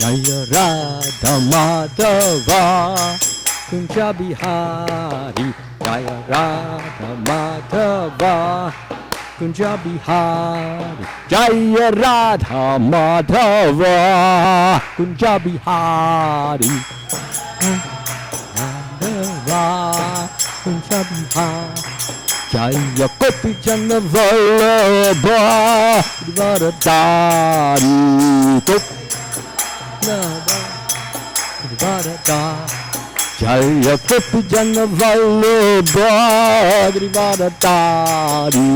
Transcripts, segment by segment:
Jaya Radha Madhava Kunja Bihari Jaya Radha Madhava Kunja Bihari Jaya Radha Madhava Kunja Bihari Madhava Kunja Bihari Jaya Gopi Jana Vallabha Varadari Gopi Jaya Gopi Jana Vallabha Varadari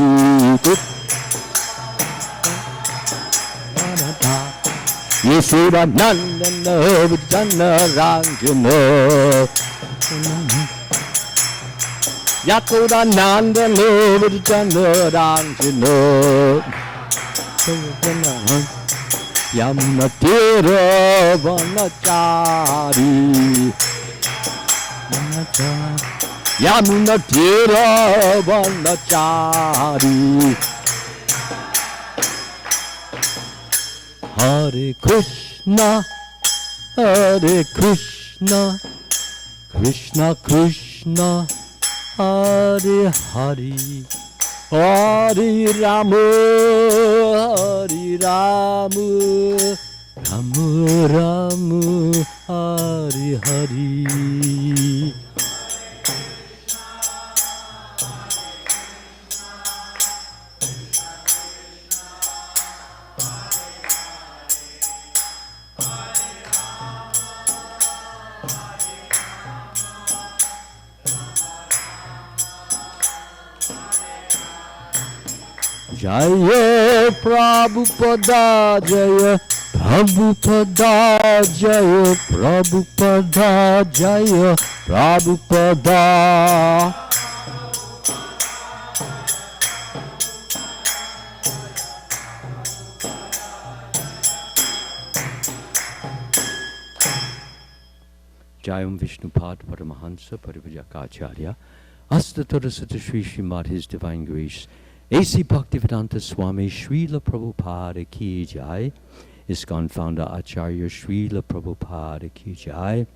Yesura Nandana Vijana Ranjana Yakoda Nandana Vijana Ranjana Yamuna Tira Vanachari Yamuna Tira Vanachari Hare Krishna Krishna Krishna Hare Hare Hare Rama Rama Rama Hare Hare Jaya Prabhupada Jaya Prabhupada Jaya Prabhupada Jaya Prabhupada Jayam Vishnupad Paramahansa Parivajakacharya Astatora Sata Shri Srimad His Divine Grace A.C. Bhaktivedanta Swami Srila Prabhupada Ki Jai, ISKCON founder Acharya Srila Prabhupada Ki Jai.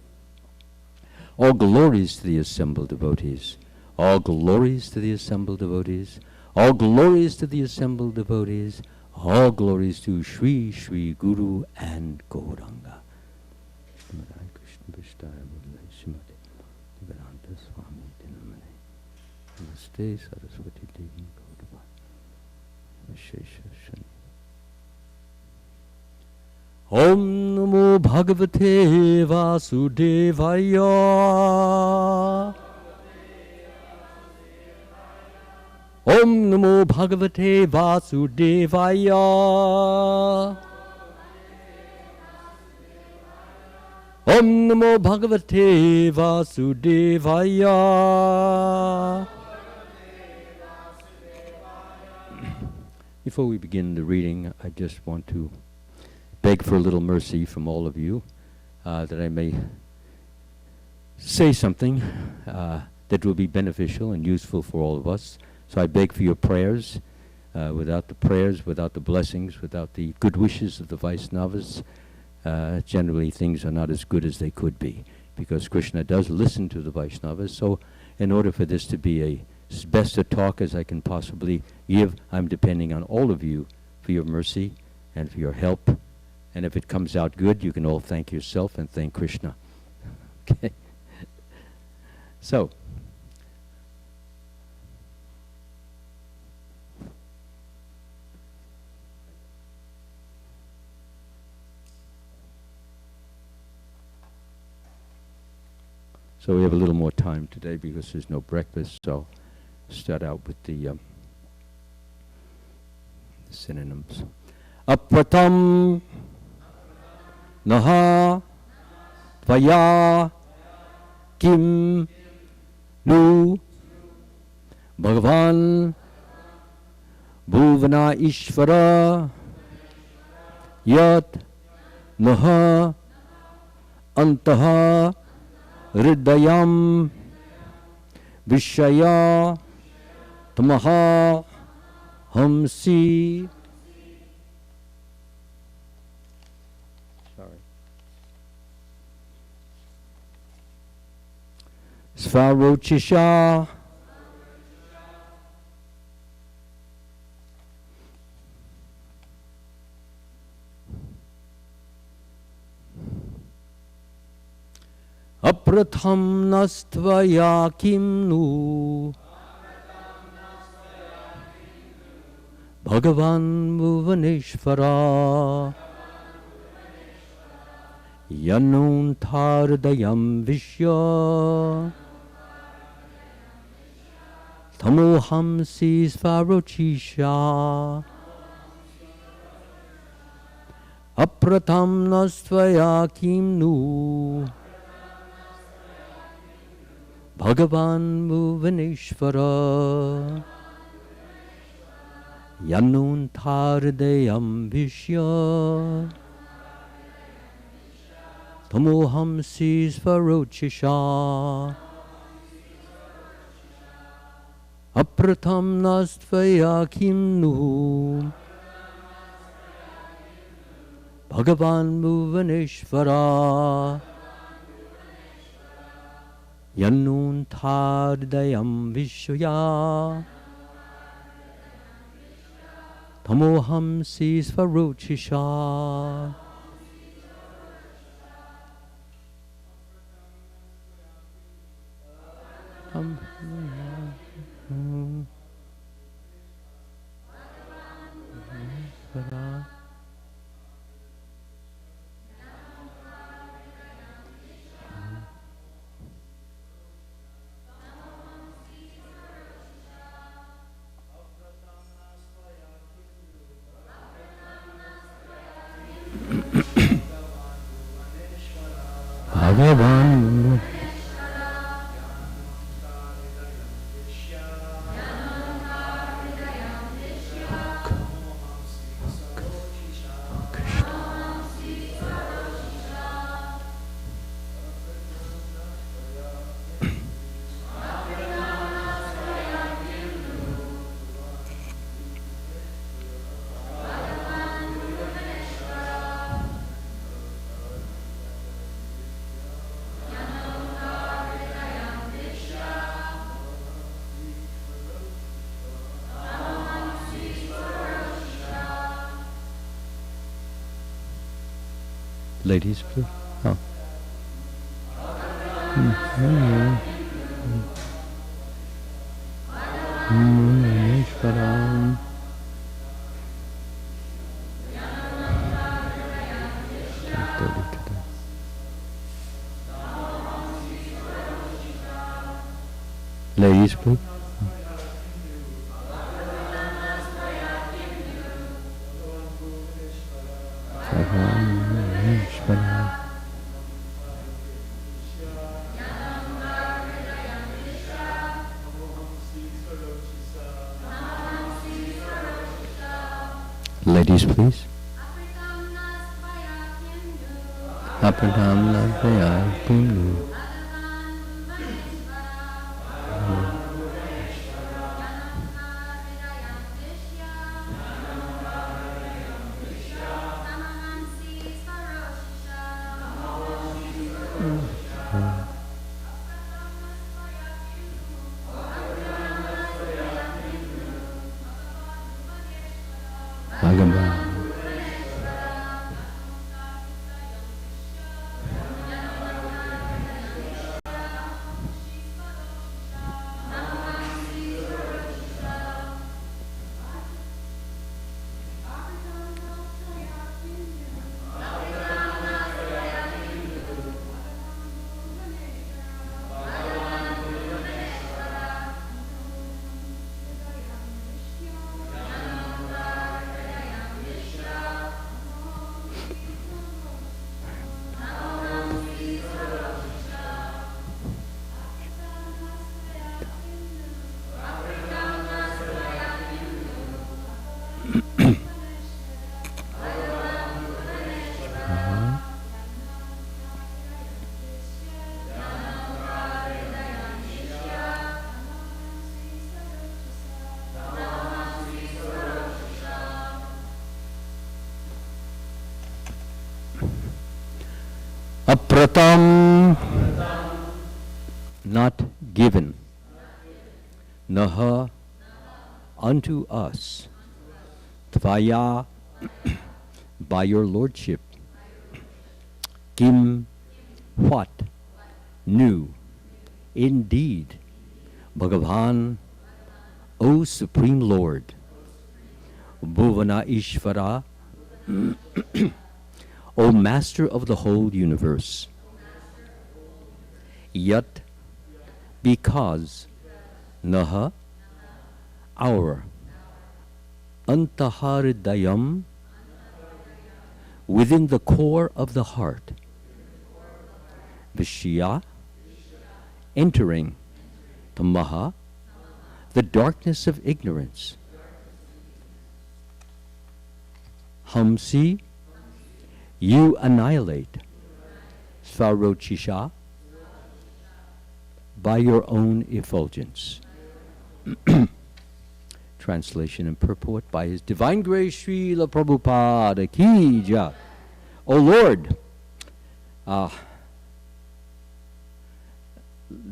All glories to the assembled devotees. All glories to the assembled devotees. All glories to the assembled devotees. All glories to Sri Sri Guru and Gauranga. Namaste Saraswati Devi. Om Namo Bhagavate Vasudevaya Om Namo Bhagavate Vasudevaya Om Namo Bhagavate Vasudevaya. Before we begin the reading, I just want to beg for a little mercy from all of you, that I may say something that will be beneficial and useful for all of us. So I beg for your prayers. Without the prayers, without the blessings, without the good wishes of the Vaishnavas, generally things are not as good as they could be, because Krishna does listen to the Vaishnavas. So in order for this to be as best a talk as I can possibly give, I'm depending on all of you for your mercy and for your help. And if it comes out good, you can all thank yourself and thank Krishna. Okay? So, we have a little more time today because there's no breakfast, so start out with the synonyms. Apratam Naha Tvaya Kim Nu Bhagavan Bhuvana Ishvara Yat Naha Antaha Hridayam Vishaya Tamaha Hamsi. Sorry. Svarochisha. Apratham nastvaya kimnu Bhagavan Bhuvaneshvara Yanun Tardayam Vishya Tamoham Svarochisha Apratham nastvaya kimnu Bhagavan Bhuvaneshvara Yanun Tardayam Vishya Tamoham Svarochisha Apratham nastvaya kimnu Bhagavan Bhuvaneshvara Yanun Tardayam Vishya Tamoham Svarochisha Bhagavan Ladies, please. Oh. Ladies, please. Ladies, please. Apadam Lavaya Kindu. Apratam not given, naha, unto us, tvaya, by your lordship, kim, what, nu, indeed, Bhagavan, O Supreme Lord, Bhuvana Ishvara, O Master of the whole universe, yet, because, naha, our, antaharidayam, within the core of the heart, Vishya, entering, tamaha, the darkness of ignorance, hamsi, you annihilate, svarochisha, by your own effulgence. Translation and purport by His Divine Grace Srila Prabhupada Ki Jai. O Lord,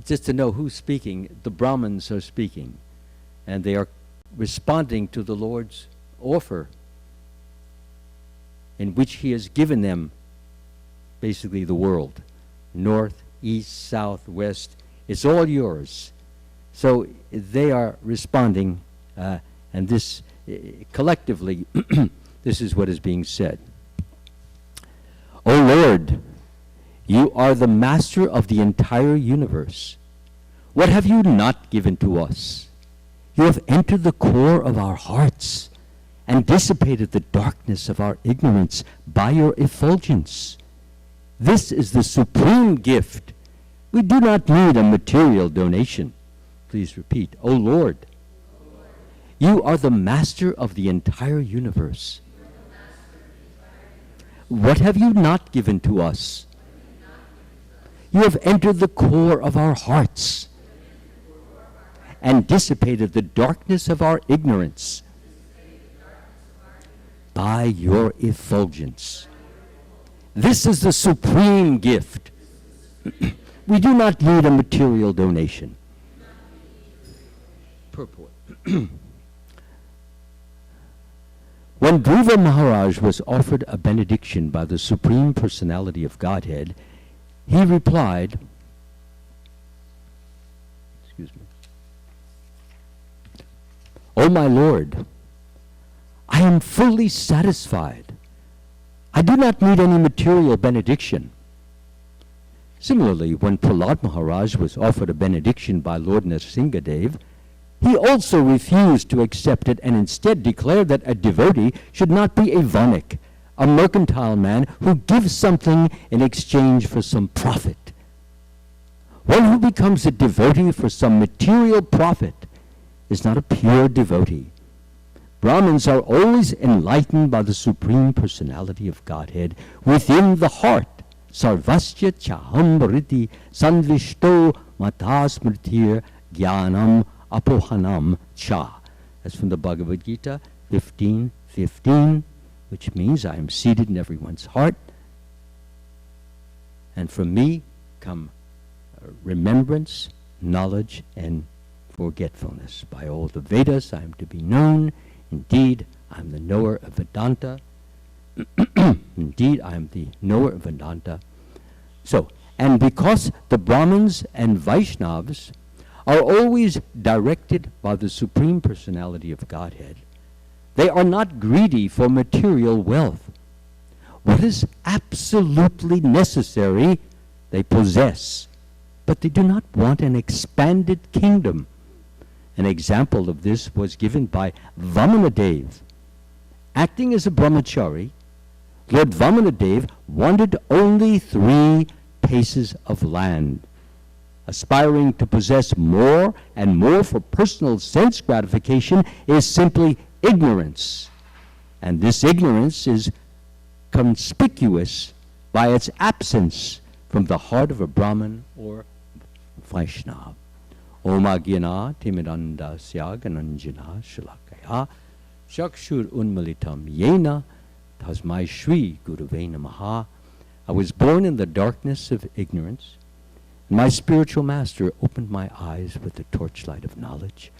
just to know who's speaking, the brahmans are speaking, and they are responding to the Lord's offer in which He has given them basically the world, north, east, south, west. It's all yours. So they are responding, and this collectively, this is what is being said. O Lord, you are the master of the entire universe. What have you not given to us? You have entered the core of our hearts and dissipated the darkness of our ignorance by your effulgence. This is the supreme gift. We do not need a material donation. Please repeat. O Lord, you are the master of the entire universe. What have you not given to us? You have entered the core of our hearts and dissipated the darkness of our ignorance by your effulgence. This is the supreme gift. We do not need a material donation. Purport. When Dhruva Maharaj was offered a benediction by the Supreme Personality of Godhead, he replied, excuse me, O my Lord, I am fully satisfied. I do not need any material benediction. Similarly, when Prahlad Maharaj was offered a benediction by Lord Nrsingadev, he also refused to accept it and instead declared that a devotee should not be a vanik, a mercantile man who gives something in exchange for some profit. One who becomes a devotee for some material profit is not a pure devotee. Brahmins are always enlightened by the Supreme Personality of Godhead within the heart. Sarvasya chaham riti sanvishto matasmritir jnanam apohanam cha. That's from the Bhagavad Gita 15:15, which means I am seated in everyone's heart, and from me come remembrance, knowledge, and forgetfulness. By all the Vedas I am to be known. Indeed, I am the knower of Vedanta. Indeed, I am the knower of Vedanta. So, and because the Brahmins and Vaishnavas are always directed by the Supreme Personality of Godhead, they are not greedy for material wealth. What is absolutely necessary, they possess, but they do not want an expanded kingdom. An example of this was given by Vamanadev. Acting as a brahmachari, Lord Vamanadev wanted only 3 paces of land. Aspiring to possess more and more for personal sense gratification is simply ignorance. And this ignorance is conspicuous by its absence from the heart of a Brahmin or Vaishnava. Om Agyana Timiranda Syagananjana Shalakaya Chakshur Unmalitam Yena Tasmai Shri Guruve Namaha. I was born in the darkness of ignorance. My spiritual master opened my eyes with the torchlight of knowledge.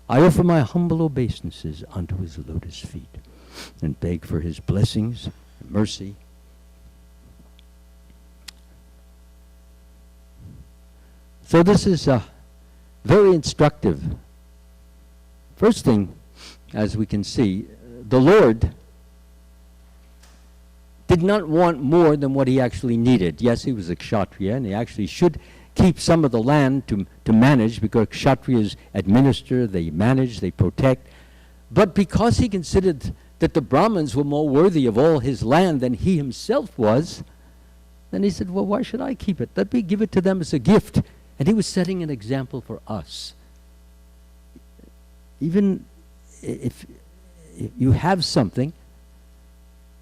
I offer my humble obeisances unto his lotus feet and beg for his blessings and mercy. So this is very instructive. First thing, as we can see, the Lord did not want more than what he actually needed. Yes, he was a kshatriya, and he actually should keep some of the land to manage, because kshatriyas administer, they manage, they protect. But because he considered that the brahmans were more worthy of all his land than he himself was, then he said, well, why should I keep it? Let me give it to them as a gift. And he was setting an example for us. Even if you have something,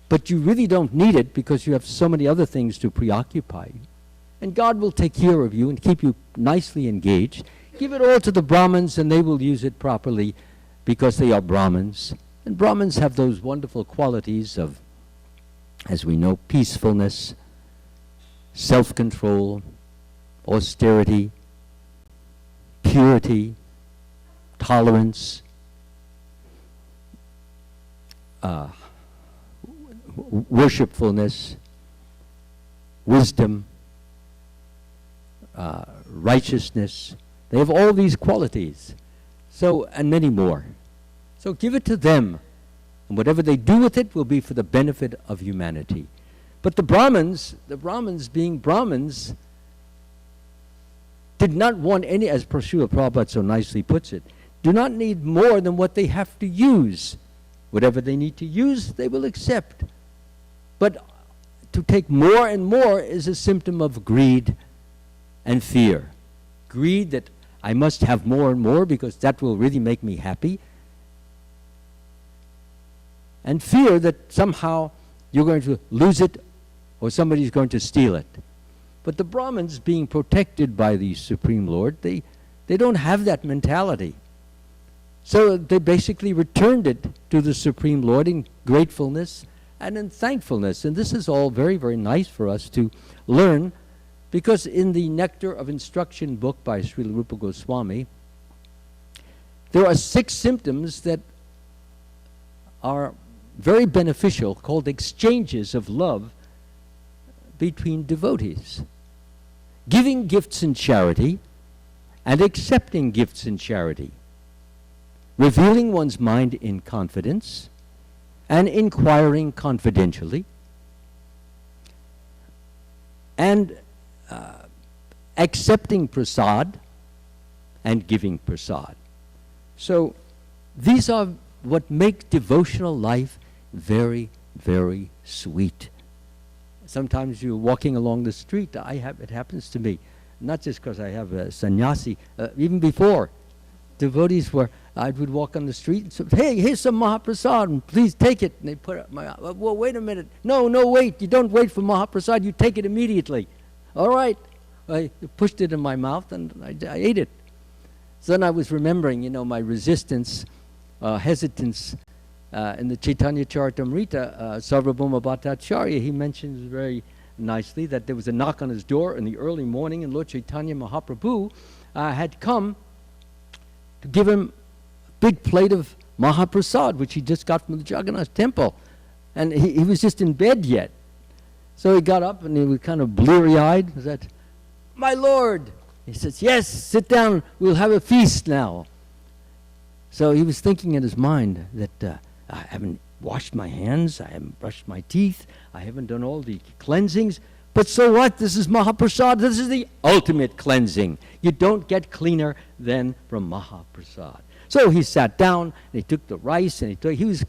but you really don't need it because you have so many other things to preoccupy you, and God will take care of you and keep you nicely engaged. Give it all to the Brahmins and they will use it properly because they are Brahmins. And Brahmins have those wonderful qualities of, as we know, peacefulness, self-control, austerity, purity, tolerance, worshipfulness, wisdom, righteousness. They have all these qualities. So, and many more. So give it to them, and whatever they do with it will be for the benefit of humanity. But the Brahmins being Brahmins, did not want any, as Srila Prabhupada so nicely puts it, do not need more than what they have to use. Whatever they need to use, they will accept. But to take more and more is a symptom of greed and fear. Greed that I must have more and more because that will really make me happy. And fear that somehow you're going to lose it or somebody's going to steal it. But the Brahmins, being protected by the Supreme Lord, they don't have that mentality. So they basically returned it to the Supreme Lord in gratefulness and in thankfulness. And this is all very, very nice for us to learn, because in the Nectar of Instruction book by Srila Rupa Goswami, there are 6 symptoms that are very beneficial, called exchanges of love between devotees. Giving gifts in charity and accepting gifts in charity. Revealing one's mind in confidence and inquiring confidentially. And accepting prasad and giving prasad. So these are what make devotional life very, very sweet. Sometimes you're walking along the street, it happens to me, not just because I have a sannyasi, even before, devotees were, I would walk on the street and say, hey, here's some Mahaprasad, and please take it. And they put up my, well, wait a minute. No, wait, you don't wait for Mahaprasad, you take it immediately. All right. I pushed it in my mouth and I ate it. So then I was remembering, my resistance, hesitance, in the Chaitanya Charitamrita, Sarvabhauma Bhattacharya, he mentions very nicely that there was a knock on his door in the early morning, and Lord Chaitanya Mahaprabhu had come to give him a big plate of Mahaprasad, which he just got from the Jagannath temple. And he was just in bed yet. So he got up and he was kind of bleary-eyed. He said, my Lord. He says, yes, sit down, we'll have a feast now. So he was thinking in his mind that I haven't washed my hands, I haven't brushed my teeth, I haven't done all the cleansings, but so what? This is Mahaprasad, this is the ultimate cleansing. You don't get cleaner than from Mahaprasad. So he sat down, and he took the rice, and he was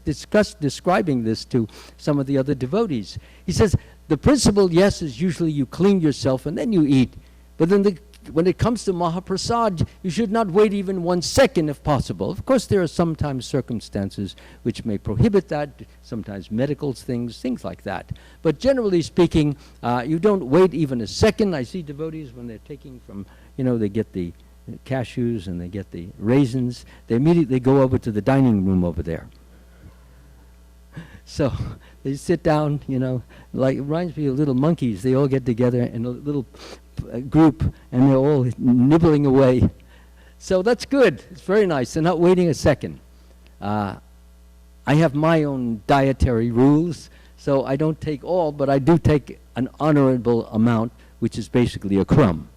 describing this to some of the other devotees. He says, the principle, yes, is usually you clean yourself and then you eat, but then when it comes to Mahaprasad, you should not wait even 1 second if possible. Of course, there are sometimes circumstances which may prohibit that, sometimes medical things like that. But generally speaking, you don't wait even a second. I see devotees when they're taking from, they get the cashews and they get the raisins, they immediately go over to the dining room over there. So they sit down, like it reminds me of little monkeys. They all get together in a little group, and they're all nibbling away. So that's good. It's very nice. They're not waiting a second. I have my own dietary rules, so I don't take all, but I do take an honorable amount, which is basically a crumb,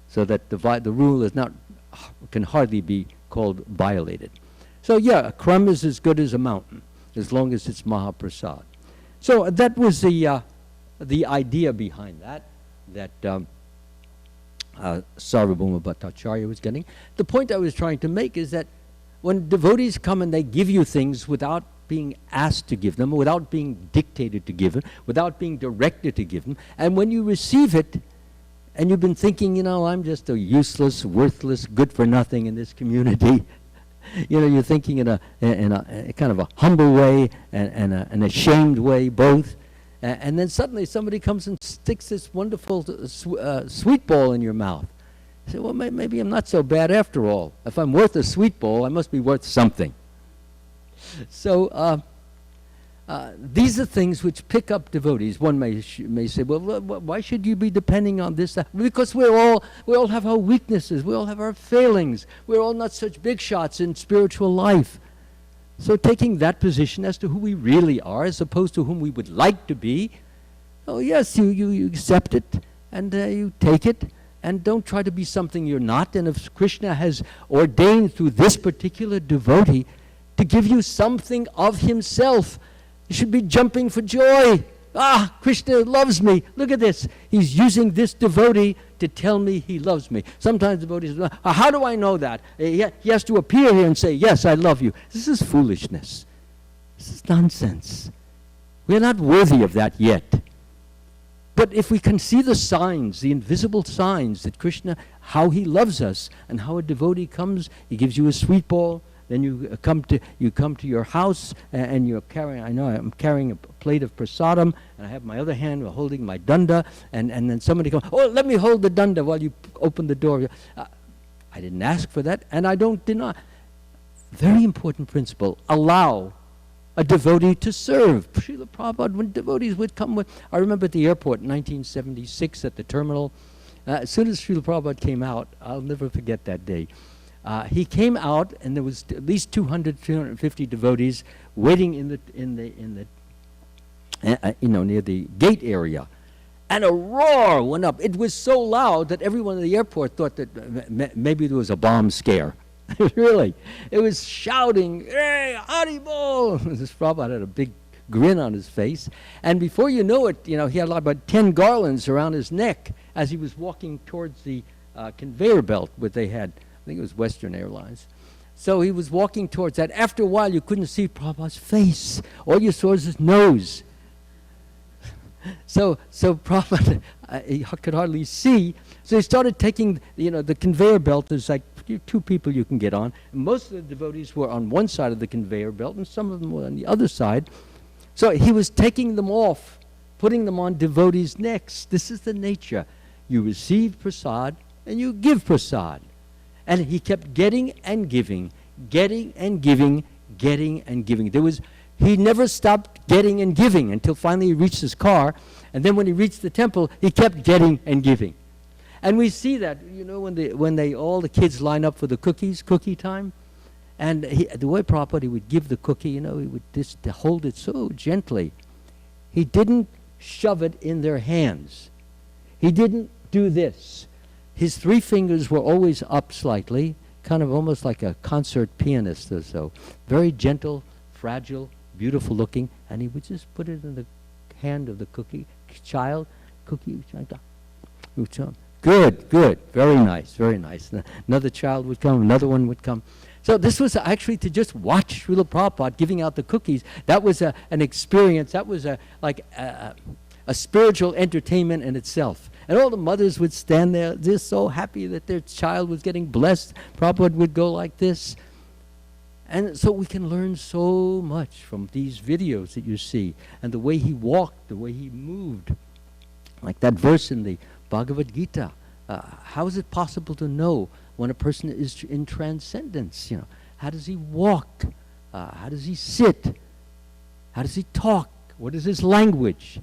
so that the rule is not, can hardly be called violated. So yeah, a crumb is as good as a mountain, as long as it's Mahaprasad. So that was the idea behind that Sarvabhauma Bhattacharya was getting. The point I was trying to make is that when devotees come and they give you things without being asked to give them, without being dictated to give them, without being directed to give them, and when you receive it, and you've been thinking, you know, I'm just a useless, worthless, good-for-nothing in this community, you know, you're thinking in a kind of a humble way and an ashamed way, both. And then suddenly somebody comes and sticks this wonderful sweet ball in your mouth. You say, well, maybe I'm not so bad after all. If I'm worth a sweet ball, I must be worth something. So these are things which pick up devotees. One may say, well, why should you be depending on this? Because we all have our weaknesses. We all have our failings. We're all not such big shots in spiritual life. So taking that position as to who we really are, as opposed to whom we would like to be, oh yes, you accept it, and you take it, and don't try to be something you're not. And if Krishna has ordained through this particular devotee to give you something of himself, you should be jumping for joy. Ah, Krishna loves me. Look at this. He's using this devotee to tell me he loves me. Sometimes devotees say, how do I know that? He has to appear here and say, yes, I love you. This is foolishness. This is nonsense. We are not worthy of that yet. But if we can see the signs, the invisible signs that Krishna, how he loves us, and how a devotee comes, he gives you a sweet ball, then you come to your house, and you're carrying, I know I'm carrying a plate of prasadam, and I have my other hand holding my danda, and then somebody comes, oh, let me hold the danda while you open the door. I didn't ask for that, and I don't deny. Very important principle, allow a devotee to serve. Srila Prabhupada, when devotees would come I remember at the airport in 1976 at the terminal, as soon as Srila Prabhupada came out, I'll never forget that day. He came out, and there was at least 200, 250 devotees waiting in the near the gate area, and a roar went up. It was so loud that everyone in the airport thought that maybe there was a bomb scare. Really, it was shouting, "Hey, Haribol!" This Prabhupada had a big grin on his face, and before you know it, he had about 10 garlands around his neck as he was walking towards the conveyor belt that they had. I think it was Western Airlines. So he was walking towards that. After a while, you couldn't see Prabhupada's face. All you saw was his nose. So Prabhupada, he could hardly see. So he started taking, the conveyor belt. There's like 2 people you can get on. And most of the devotees were on one side of the conveyor belt, and some of them were on the other side. So he was taking them off, putting them on devotees' necks. This is the nature. You receive prasad, and you give prasad. And he kept getting and giving, getting and giving, getting and giving. He never stopped getting and giving until finally he reached his car. And then when he reached the temple, he kept getting and giving. And we see that, when all the kids line up for the cookie time. And the way Prabhupada, he would give the cookie, he would just hold it so gently. He didn't shove it in their hands. He didn't do this. His 3 fingers were always up slightly, kind of almost like a concert pianist or so. Very gentle, fragile, beautiful looking, and he would just put it in the hand of the child. Good, very nice, very nice. Another child would come, another one would come. So this was actually to just watch Srila Prabhupada giving out the cookies. That was an experience. That was a spiritual entertainment in itself. And all the mothers would stand there just so happy that their child was getting blessed. Prabhupada would go like this. And so we can learn so much from these videos that you see. And the way he walked, the way he moved. Like that verse in the Bhagavad Gita. How is it possible to know when a person is in transcendence? How does he walk? How does he sit? How does he talk? What is his language?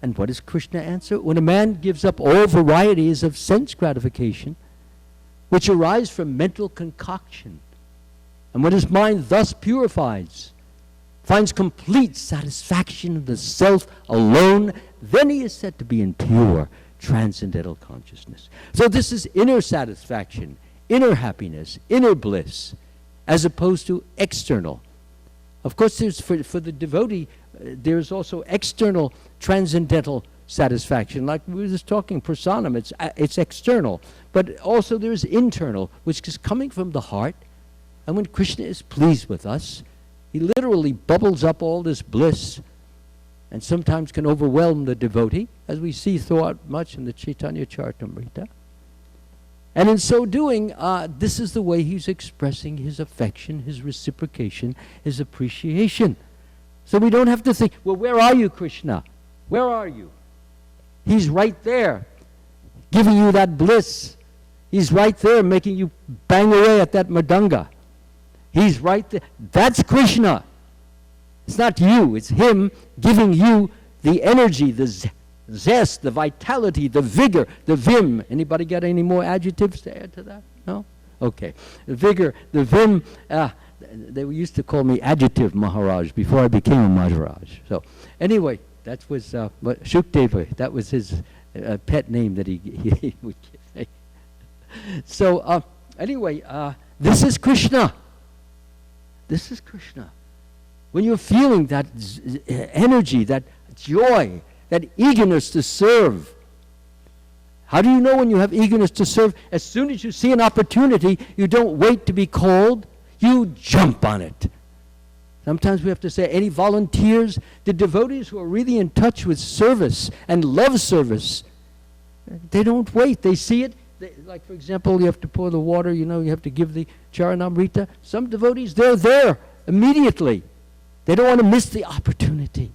And what does Krishna answer? When a man gives up all varieties of sense gratification, which arise from mental concoction, and when his mind thus purifies, finds complete satisfaction in the self alone, then he is said to be in pure transcendental consciousness. So this is inner satisfaction, inner happiness, inner bliss, as opposed to external. Of course, there's for the devotee, there's also external transcendental satisfaction. Like we were just talking, prasanam, it's external. But also there's internal, which is coming from the heart. And when Krishna is pleased with us, he literally bubbles up all this bliss and sometimes can overwhelm the devotee, as we see throughout much in the Chaitanya Charitamrita. And in so doing, this is the way he's expressing his affection, his reciprocation, his appreciation. So we don't have to think, well, where are you, Krishna? Where are you? He's right there, giving you that bliss. He's right there, making you bang away at that mridanga. He's right there. That's Krishna. It's not you. It's him giving you the energy, the zest, the vitality, the vigor, the vim. Anybody got any more adjectives to add to that? No? Okay. The vigor, the vim. They used to call me Adjective Maharaj before I became a Maharaj. So anyway, that was Shukdeva. That was his pet name that he would give me. So anyway, this is Krishna. This is Krishna. When you're feeling that energy, that joy, that eagerness to serve. How do you know when you have eagerness to serve? As soon as you see an opportunity, you don't wait to be called. You jump on it. Sometimes we have to say, any volunteers? The devotees who are really in touch with service and love service, they don't wait. They see it. Like, for example, you have to pour the water, you have to give the charanamrita. Some devotees, they're there immediately. They don't want to miss the opportunity.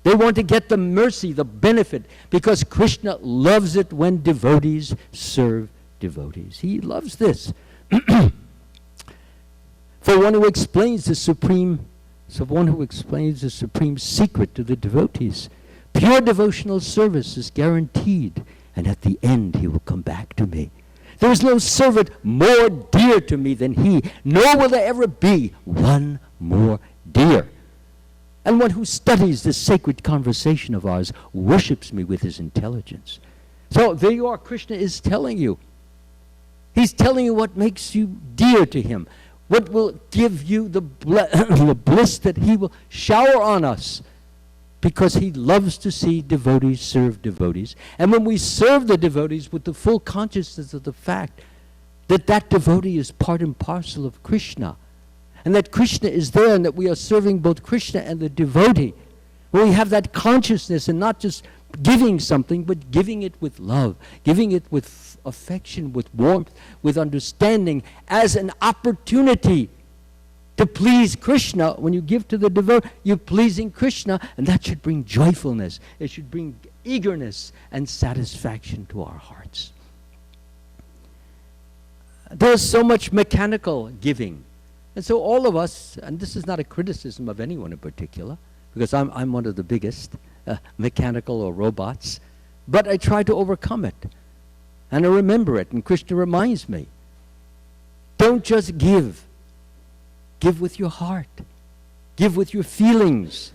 They want to get the mercy, the benefit, because Krishna loves it when devotees serve devotees. He loves this. For one who explains the supreme secret to the devotees, pure devotional service is guaranteed, and at the end he will come back to me. There is no servant more dear to me than he, nor will there ever be one more dear. And one who studies this sacred conversation of ours worships me with his intelligence. So there you are, Krishna is telling you. He's telling you what makes you dear to him. What will give you the bliss that he will shower on us, because he loves to see devotees serve devotees. And when we serve the devotees with the full consciousness of the fact that that devotee is part and parcel of Krishna, and that Krishna is there, and that we are serving both Krishna and the devotee, when we have that consciousness and not just giving something, but giving it with love, giving it with affection, with warmth, with understanding, as an opportunity to please Krishna. When you give to the devotee, you're pleasing Krishna, and that should bring joyfulness. It should bring eagerness and satisfaction to our hearts. There's so much mechanical giving. And so all of us, and this is not a criticism of anyone in particular, because I'm one of the biggest mechanical or robots, but I try to overcome it. And I remember it, and Krishna reminds me. Don't just give. Give with your heart. Give with your feelings.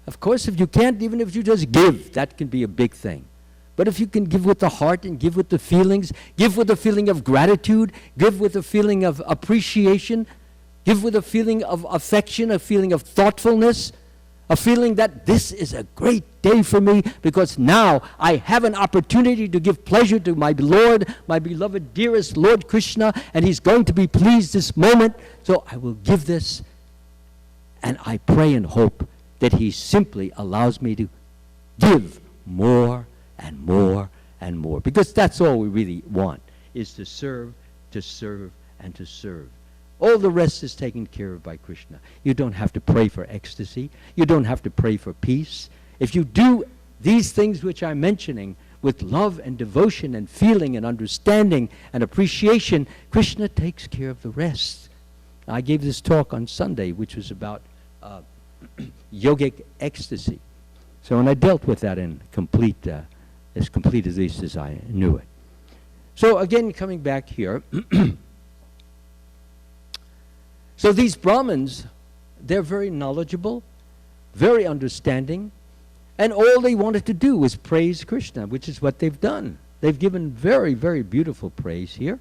Of course, if you can't, even if you just give, that can be a big thing. But if you can give with the heart and give with the feelings, give with a feeling of gratitude, give with a feeling of appreciation, give with a feeling of affection, a feeling of thoughtfulness, a feeling that this is a great day for me, because now I have an opportunity to give pleasure to my Lord, my beloved dearest Lord Krishna, and he's going to be pleased this moment, so I will give this. And I pray and hope that he simply allows me to give more and more and more, because that's all we really want, is to serve, and to serve. All the rest is taken care of by Krishna. You don't have to pray for ecstasy. You don't have to pray for peace. If you do these things which I'm mentioning with love and devotion and feeling and understanding and appreciation, Krishna takes care of the rest. I gave this talk on Sunday, which was about yogic ecstasy. So, and I dealt with that in as complete at least as I knew it. So again, coming back here, so these Brahmins, they're very knowledgeable, very understanding, and all they wanted to do was praise Krishna, which is what they've done. They've given very, very beautiful praise here.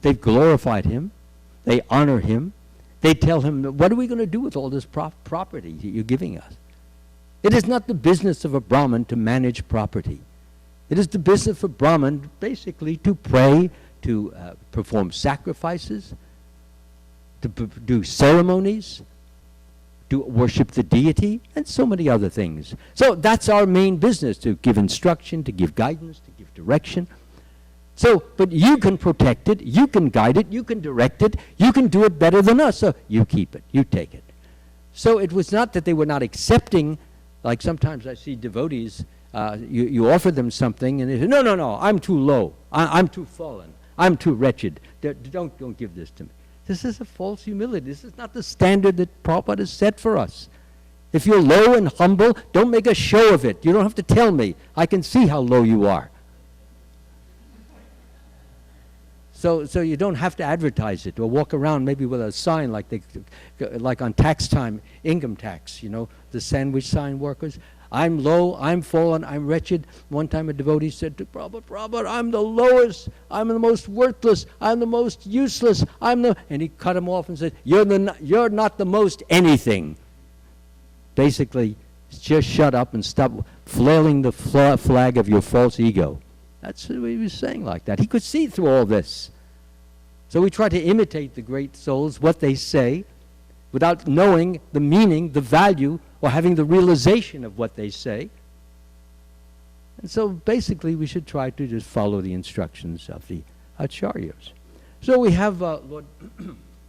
They've glorified him. They honor him. They tell him, what are we going to do with all this property that you're giving us? It is not the business of a Brahmin to manage property. It is the business of a Brahmin basically to pray, to perform sacrifices, to do ceremonies, to worship the deity, and so many other things. So that's our main business, to give instruction, to give guidance, to give direction. So, but you can protect it, you can guide it, you can direct it, you can do it better than us, so you keep it, you take it. So it was not that they were not accepting, like sometimes I see devotees, you offer them something and they say, no, I'm too low, I'm too fallen, I'm too wretched, don't give this to me. This is a false humility. This is not the standard that Prabhupada has set for us. If you're low and humble, don't make a show of it. You don't have to tell me. I can see how low you are. So you don't have to advertise it or walk around maybe with a sign like on tax time, income tax, the sandwich sign workers. I'm low, I'm fallen, I'm wretched. One time a devotee said to Prabhupada, I'm the lowest, I'm the most worthless, I'm the most useless, and he cut him off and said, you're not the most anything. Basically, just shut up and stop flailing the flag of your false ego. That's what he was saying like that. He could see through all this. So we try to imitate the great souls, what they say, without knowing the meaning, the value, or having the realization of what they say. And so basically we should try to just follow the instructions of the acharyas. So we have Lord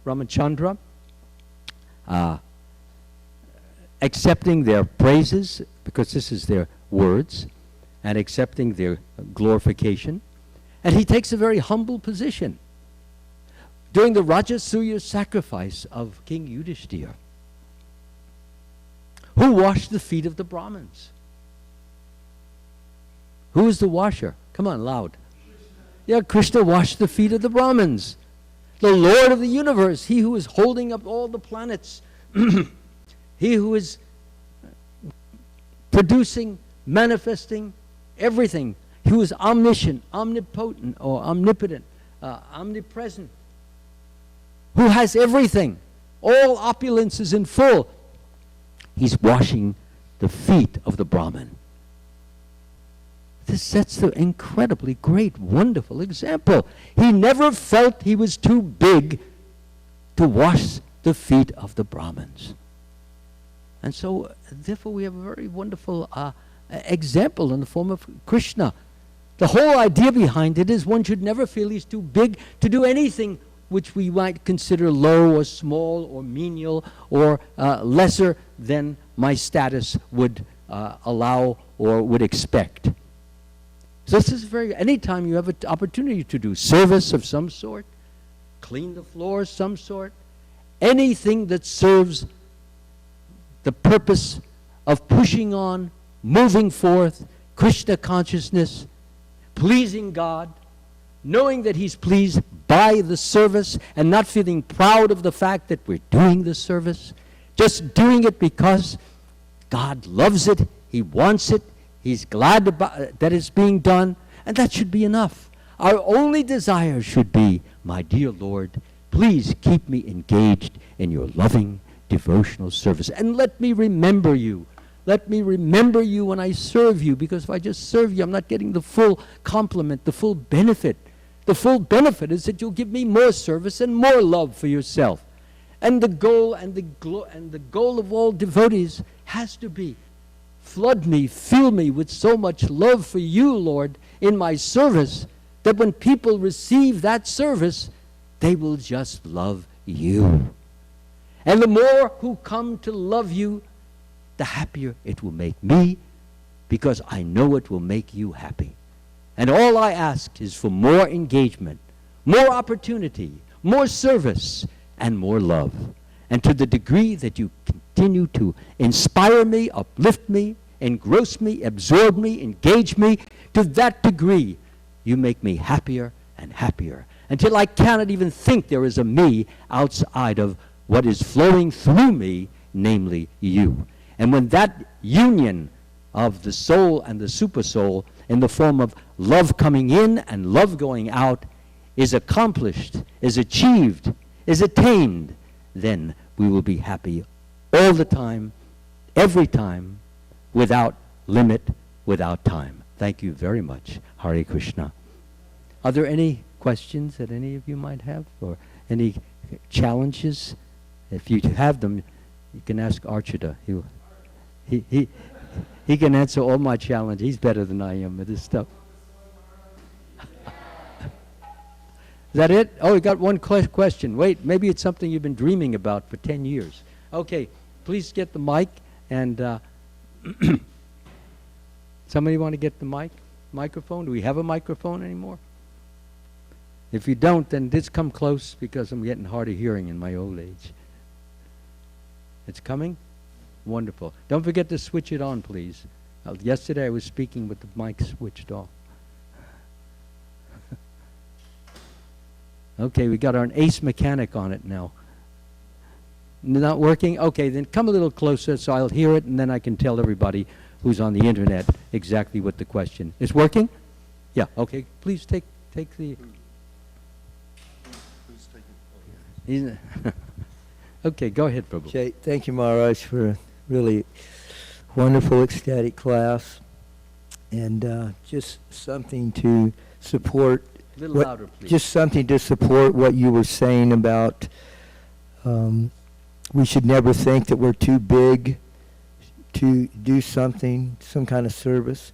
Ramachandra accepting their praises, because this is their words, and accepting their glorification. And he takes a very humble position. During the Rajasuya sacrifice of King Yudhishthira, who washed the feet of the Brahmins? Who is the washer? Come on, loud. Yeah, Krishna washed the feet of the Brahmins. The Lord of the universe, he who is holding up all the planets, he who is producing, manifesting everything, who is omniscient, omnipotent, or omnipotent, omnipresent, who has everything, all opulences in full. He's washing the feet of the Brahmin. This sets the incredibly great, wonderful example. He never felt he was too big to wash the feet of the Brahmins. And so, therefore, we have a very wonderful example in the form of Krishna. The whole idea behind it is one should never feel he's too big to do anything which we might consider low or small or menial or lesser than my status would allow or would expect. So this is anytime you have an opportunity to do service of some sort, clean the floor of some sort, anything that serves the purpose of pushing on, moving forth, Krishna consciousness, pleasing God, knowing that he's pleased by the service and not feeling proud of the fact that we're doing the service, just doing it because God loves it, he wants it, he's glad that it's being done, and that should be enough. Our only desire should be, my dear Lord, please keep me engaged in your loving devotional service, and let me remember you. Let me remember you when I serve you, because if I just serve you, I'm not getting the full complement, the full benefit. The full benefit is that you'll give me more service and more love for yourself. And the goal the goal of all devotees has to be, flood me, fill me with so much love for you, Lord, in my service, that when people receive that service, they will just love you. And the more who come to love you, the happier it will make me, because I know it will make you happy. And all I ask is for more engagement, more opportunity, more service, and more love. And to the degree that you continue to inspire me, uplift me, engross me, absorb me, engage me. To that degree, you make me happier and happier, until I cannot even think there is a me outside of what is flowing through me, namely you. And when that union of the soul and the supersoul in the form of love coming in and love going out is accomplished, is achieved, is attained, then we will be happy all the time, every time, without limit, without time. Thank you very much. Hare Krishna. Are there any questions that any of you might have, or any challenges? If you have them, you can ask Archita. He can answer all my challenges. He's better than I am at this stuff. Is that it? Oh, we got one question. Wait, maybe it's something you've been dreaming about for 10 years. Okay, please get the mic, and somebody want to get the microphone? Do we have a microphone anymore? If you don't, then just come close, because I'm getting hard of hearing in my old age. It's coming? Wonderful. Don't forget to switch it on, please. Yesterday I was speaking with the mic switched off. Okay, we got our ace mechanic on it now. Not working? Okay, then come a little closer so I'll hear it, and then I can tell everybody who's on the internet exactly what the question is. Working? Yeah, okay. Please take the... Please take it. Okay, go ahead, Prabhu. Okay, thank you, Maharaj, for a really wonderful, ecstatic class. And just something to support... A little louder, please. Just something to support what you were saying about we should never think that we're too big to do something, some kind of service.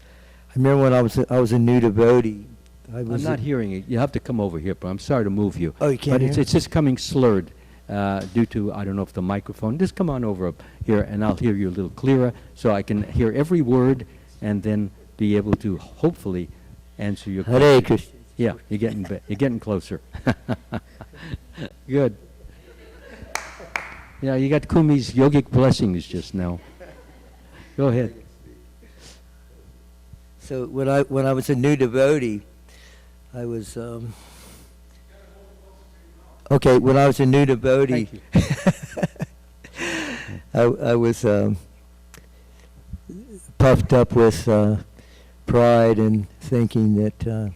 I remember when I was a new devotee. I'm not hearing it. You have to come over here, but I'm sorry to move you. Oh, you can't hear? But it's just coming slurred due to, I don't know if the microphone. Just come on over up here, and I'll hear you a little clearer, so I can hear every word and then be able to hopefully answer your question. Hare Krishna. Yeah, you're getting closer. Good. Yeah, you got Kumi's yogic blessings just now. Go ahead. So when I was a new devotee, I was okay. When I was a new devotee, I was puffed up with pride and thinking that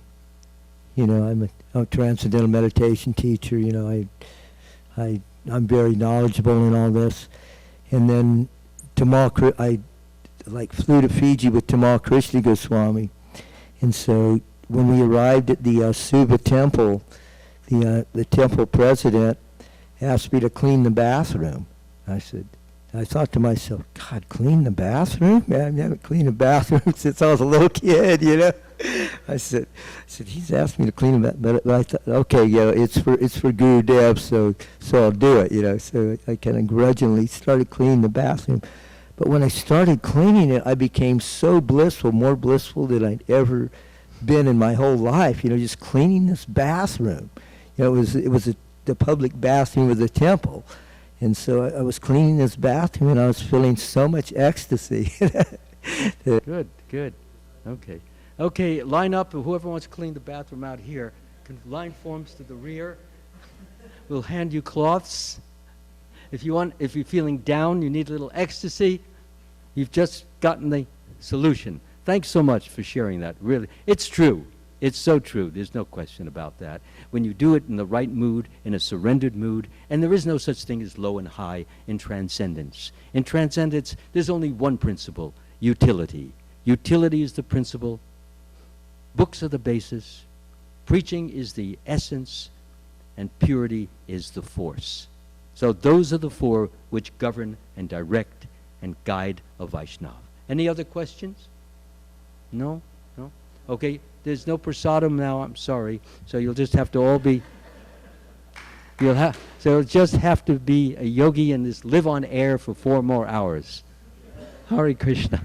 I'm a transcendental meditation teacher. I'm very knowledgeable in all this. And then I flew to Fiji with Tamal Krishna Goswami. And so when we arrived at the Suva temple, the temple president asked me to clean the bathroom. I thought to myself, God, clean the bathroom? Man, I haven't cleaned a bathroom since I was a little kid, I said, he's asked me to clean them, but I thought, okay, it's for Guru Dev, so I'll do it, So I kind of grudgingly started cleaning the bathroom. But when I started cleaning it, I became so blissful, more blissful than I'd ever been in my whole life, just cleaning this bathroom. It was the public bathroom of the temple. And so I was cleaning this bathroom, and I was feeling so much ecstasy. Good. Okay, line up. Whoever wants to clean the bathroom out here, line forms to the rear. We'll hand you cloths. If you're feeling down, you need a little ecstasy, you've just gotten the solution. Thanks so much for sharing that. Really, it's true. It's so true. There's no question about that. When you do it in the right mood, in a surrendered mood, and there is no such thing as low and high in transcendence. In transcendence, there's only one principle: utility. Utility is the principle. Books are the basis. Preaching is the essence, and purity is the force. So those are the four which govern and direct and guide a Vaishnava. Any other questions? No? Okay, there's no prasadam now, I'm sorry. So you'll just have to all be, so you'll just have to be a yogi and just live on air for 4 more hours. Hare Krishna.